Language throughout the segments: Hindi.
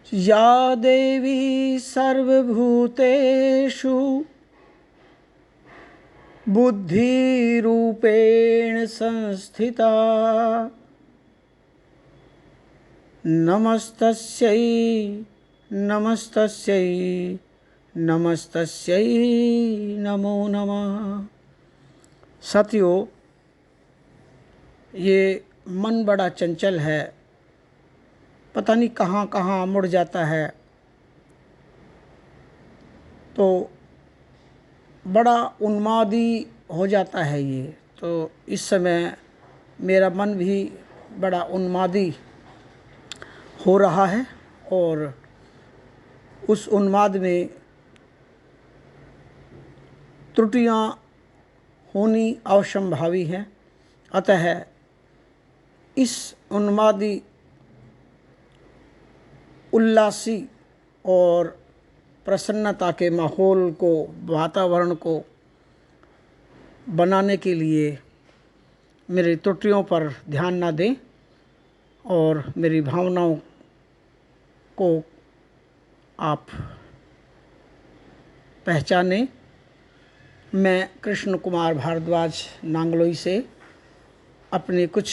या देवी सर्वभूतेषु बुद्धिरूपेण संस्थिता नमस्तस्यै नमस्तस्यै नमस्तस्यै नमो नमः। साथियों, ये मन बड़ा चंचल है, पता नहीं कहाँ कहाँ मुड़ जाता है, तो बड़ा उन्मादी हो जाता है ये। तो इस समय मेरा मन भी बड़ा उन्मादी हो रहा है और उस उन्माद में त्रुटियां होनी अवश्यंभावी हैं। अतः इस उन्मादी, उल्लासी और प्रसन्नता के माहौल को, वातावरण को बनाने के लिए मेरी त्रुटियों पर ध्यान ना दें और मेरी भावनाओं को आप पहचानें। मैं कृष्ण कुमार भारद्वाज नांगलोई से अपनी कुछ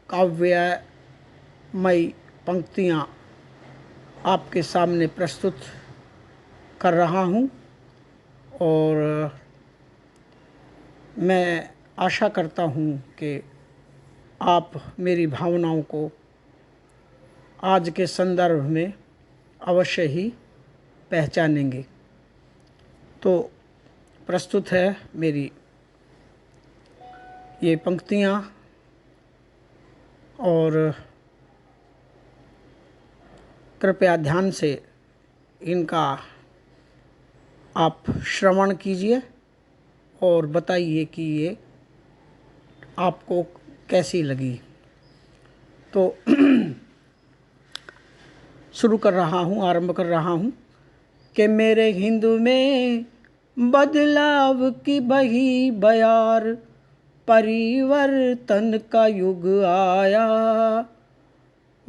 काव्यमयी पंक्तियाँ आपके सामने प्रस्तुत कर रहा हूँ और मैं आशा करता हूँ कि आप मेरी भावनाओं को आज के संदर्भ में अवश्य ही पहचानेंगे। तो प्रस्तुत है मेरी ये पंक्तियाँ और कृपया ध्यान से इनका आप श्रवण कीजिए और बताइए कि ये आपको कैसी लगी। तो शुरू कर रहा हूँ, आरंभ कर रहा हूँ कि मेरे हिंदू में बदलाव की बही बयार, परिवर्तन का युग आया।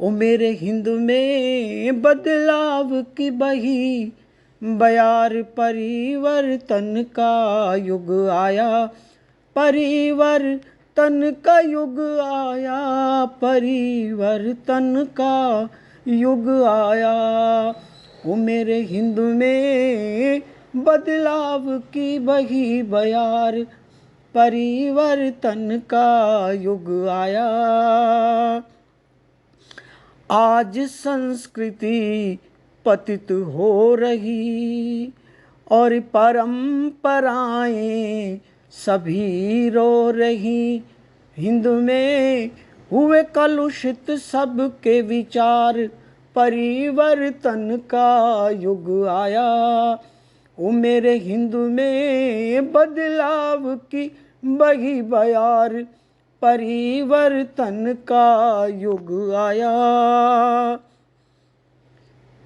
ओ मेरे हिंदू में बदलाव की बही बयार, परिवर्तन का युग आया। परिवर्तन का युग आया, परिवर्तन का युग आया। ओ मेरे हिंदू में बदलाव की बही बयार, परिवर्तन का युग आया। आज संस्कृति पतित हो रही और परंपराएं सभी रो रही। हिंदू में हुए कलुषित सबके विचार, परिवर्तन का युग आया। ओ मेरे हिंदू में बदलाव की बही बयार, परिवर्तन का युग आया।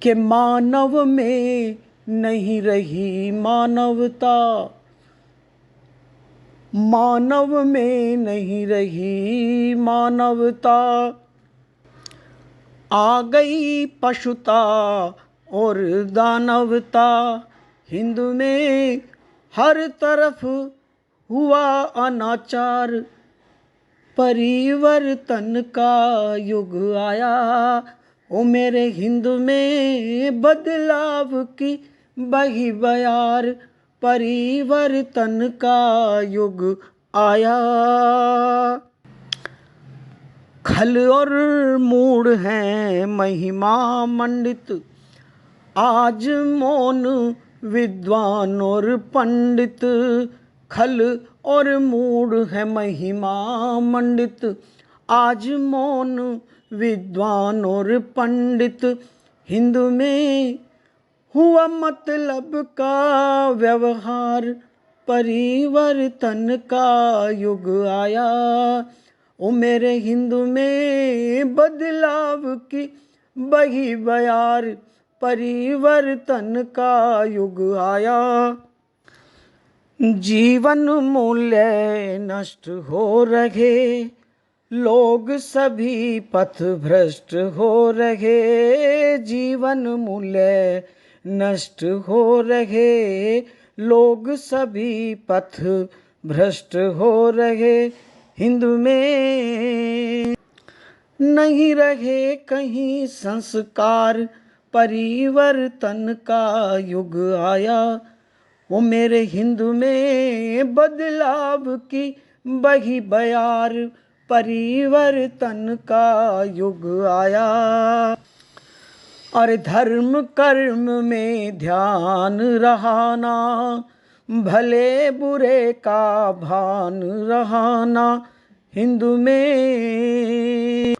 कि मानव में नहीं रही मानवता, मानव में नहीं रही मानवता। आ गई पशुता और दानवता। हिंदू में हर तरफ हुआ अनाचार, परिवर्तन का युग आया। ओ मेरे हिंदू में बदलाव की बही बयार, परिवर्तन का युग आया। खल और मूढ़ हैं महिमा मंडित, आज मौन विद्वान और पंडित। खल और मूढ़ है महिमा मंडित, आज मौन विद्वान और पंडित। हिंदू में हुआ मतलब का व्यवहार, परिवर्तन का युग आया। ओ मेरे हिंदू में बदलाव की बही बयार, परिवर्तन का युग आया। जीवन मूल्य नष्ट हो रहे, लोग सभी पथ भ्रष्ट हो रहे, जीवन मूल्य नष्ट हो रहे। लोग सभी पथ भ्रष्ट हो रहे, हिंदू में नहीं रहे कहीं संस्कार, परिवर्तन का युग आया। वो मेरे हिंदू में बदलाव की बही बयार, परिवर्तन का युग आया। और धर्म कर्म में ध्यान रहाना, भले बुरे का भान रहाना। हिंदू में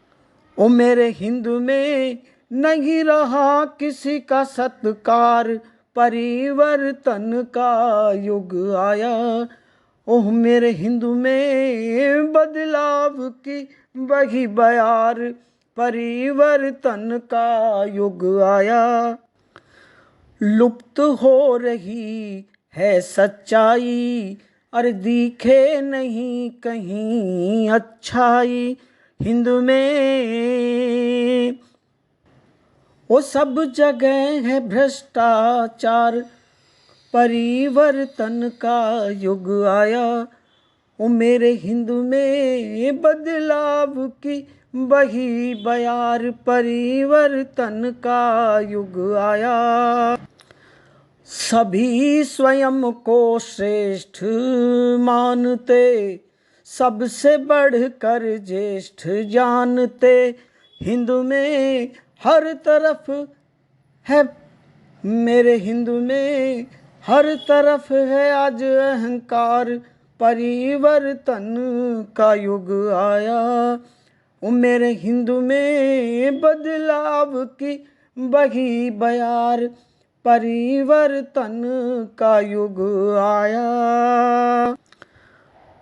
ओ मेरे हिंदू में नहीं रहा किसी का सत्कार, परिवर्तन का युग आया। ओह मेरे हिंदू में बदलाव की बही बयार, परिवर्तन का युग आया। लुप्त हो रही है सच्चाई, और दिखे नहीं कहीं अच्छाई। हिंदू में वो सब जगह है भ्रष्टाचार, परिवर्तन का युग आया। वो मेरे हिंदू में बदलाव की बही बयार, परिवर्तन का युग आया। सभी स्वयं को श्रेष्ठ मानते, सबसे बढ़कर ज्येष्ठ जानते। हिंदू में हर तरफ है, मेरे हिंदू में हर तरफ है आज अहंकार, परिवर्तन का युग आया। वो मेरे हिंदू में बदलाव की बही बयार, परिवर्तन का युग आया।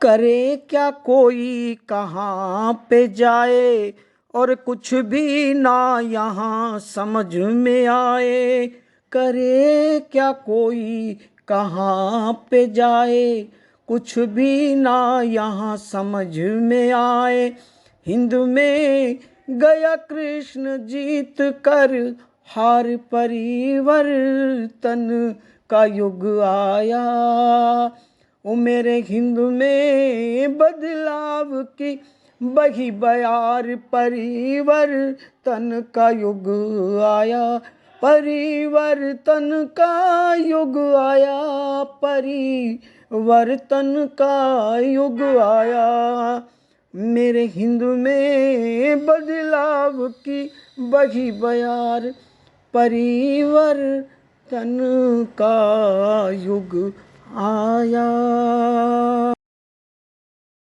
करे क्या कोई कहाँ पे जाए, और कुछ भी ना यहाँ समझ में आए। करे क्या कोई कहाँ पे जाए, कुछ भी ना यहाँ समझ में आए। हिंदू में गया कृष्ण जीत कर हार, परिवर्तन का युग आया। वो मेरे हिंदू में बदलाव की बही बयार, परिवर्तन का युग आया। परिवर्तन का युग आया, परिवर्तन का युग आया। मेरे हिंदू में बदलाव की बही बयार, परिवर्तन का युग आया।